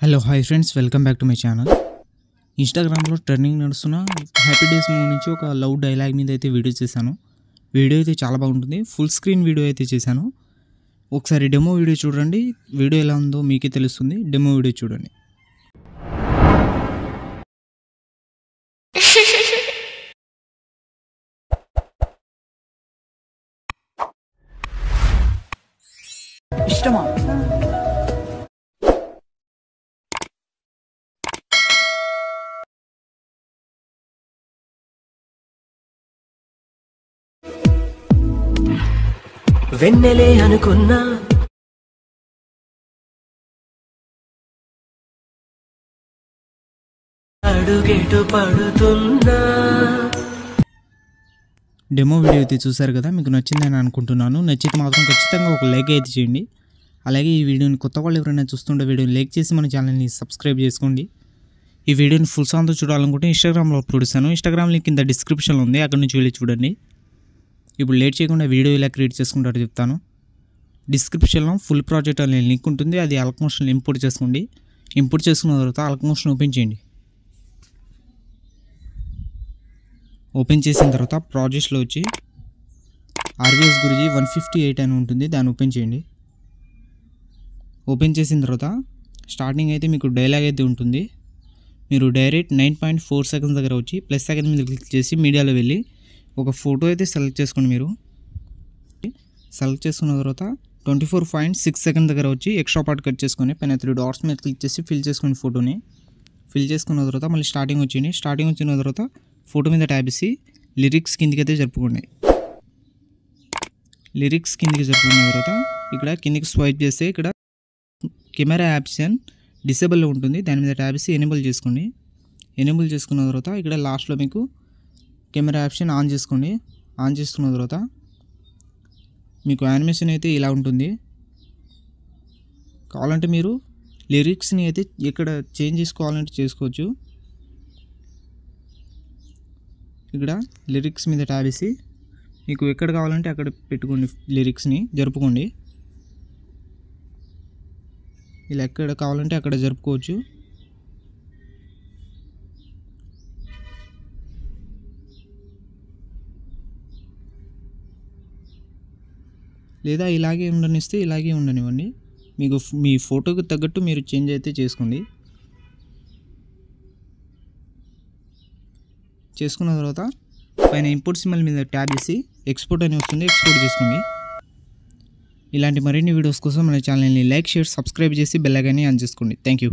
Hello hi friends, welcome back to my channel. ఇన్స్టాగ్రామ్లో trending నడుస్తున్న happy days movie నుంచి ఒక లవ్ డైలాగ్ మీద అయితే వీడియో చేశాను. వీడియో అయితే చాలా బాగుంటుంది. ఫుల్ స్క్రీన్ వీడియో అయితే చేశాను. ఒకసారి డెమో వీడియో చూడండి. వీడియో ఎలా ఉందో మీకే తెలుస్తుంది. డెమో వీడియో చూడండి. ఇష్టమా? వెన్నెలే అనుకున్నా అడుగెటు పడుతున్నా. డెమో వీడియో అయితే చూసారు కదా, మీకు నచ్చిందని అనుకుంటున్నాను. నచ్చితే మాత్రం ఖచ్చితంగా ఒక లైక్ అయితే చేయండి. అలాగే ఈ వీడియోని కొత్త వాళ్ళు ఎవరైనా చూస్తుంటే వీడియోని లైక్ చేసి మన ఛానల్ని సబ్స్క్రైబ్ చేసుకోండి. ఈ వీడియోని ఫుల్ సాంగ్తో చూడాలనుకుంటే ఇన్స్టాగ్రామ్లో అప్లోడ్ చేశాను. ఇన్స్టాగ్రామ్ లింక్ కింద డిస్క్రిప్షన్లో ఉంది, అక్కడ నుంచి వెళ్ళి చూడండి. ఇప్పుడు లేట్ చేయకుండా వీడియో ఎలా క్రియేట్ చేసుకుంటారో చెప్తాను. డిస్క్రిప్షన్లో ఫుల్ ప్రాజెక్ట్ అనే లింక్ ఉంటుంది, అది అల్కమోషన్ ఇంపోర్ట్ చేసుకోండి. ఇంపోర్ట్ చేసుకున్న తర్వాత అల్కమోషన్ ఓపెన్ చేయండి. ఓపెన్ చేసిన తర్వాత ప్రాజెక్ట్స్లో వచ్చి ఆర్వీఎస్ గురించి 158 అని ఉంటుంది, దాన్ని ఓపెన్ చేయండి. ఓపెన్ చేసిన తర్వాత స్టార్టింగ్ అయితే మీకు డైలాగ్ అయితే ఉంటుంది. మీరు డైరెక్ట్ 9.4 సెకండ్స్ దగ్గర వచ్చి ప్లస్ సెకండ్ మీద క్లిక్ చేసి మీడియాలో వెళ్ళి ఒక ఫోటో అయితే సెలెక్ట్ చేసుకోండి. మీరు సెలెక్ట్ చేసుకున్న తర్వాత 24.6 సెకండ్ దగ్గర వచ్చి ఎక్స్ట్రా పార్ట్ కట్ చేసుకొని పైన 3 డాట్స్ మీద క్లిక్ చేసి ఫిల్ చేసుకోండి. ఫోటోని ఫిల్ చేసుకున్న తర్వాత మళ్ళీ స్టార్టింగ్ వచ్చింది. స్టార్టింగ్ వచ్చిన తర్వాత ఫోటో మీద ట్యాబ్ చేసి లిరిక్స్ కిందికి అయితే జరుపుకోండి. లిరిక్స్ కిందికి జరుపుకున్న తర్వాత ఇక్కడ కిందికి స్వైప్ చేస్తే ఇక్కడ కెమెరా ఆప్షన్ డిసేబుల్లో ఉంటుంది, దాని మీద ట్యాబ్ చేసి ఎనేబుల్ చేసుకోండి. ఎనేబుల్ చేసుకున్న తర్వాత ఇక్కడ లాస్ట్లో మీకు కెమెరా ఆప్షన్ ఆన్ చేసుకోండి. ఆన్ చేసుకున్న తర్వాత మీకు యానిమేషన్ అయితే ఇలా ఉంటుంది. కావాలంటే మీరు లిరిక్స్ని అయితే ఇక్కడ చేంజ్ చేసుకోవాలంటే చేసుకోవచ్చు. ఇక్కడ లిరిక్స్ మీద ట్యాబ్ చేసి మీకు ఎక్కడ కావాలంటే అక్కడ పెట్టుకోండి, లిరిక్స్ని జరుపుకోండి. ఇలా ఎక్కడ కావాలంటే అక్కడ జరుపుకోవచ్చు. లేదా ఇలాగే ఉండనిస్తే ఇలాగే ఉండనివ్వండి. మీకు మీ ఫోటోకి తగ్గట్టు మీరు చేంజ్ అయితే చేసుకోండి. చేసుకున్న తర్వాత పైన ఇంపోర్ట్ సింబల్ మీద ట్యాబ్ చేసి ఎక్స్పోర్ట్ అని వస్తుంది, ఎక్స్పోర్ట్ చేసుకోండి. ఇలాంటి మరిన్ని వీడియోస్ కోసం మన ఛానల్ని లైక్, షేర్, సబ్స్క్రైబ్ చేసి బెల్ ఐకాన్ని ఆన్ చేసుకోండి. Thank you.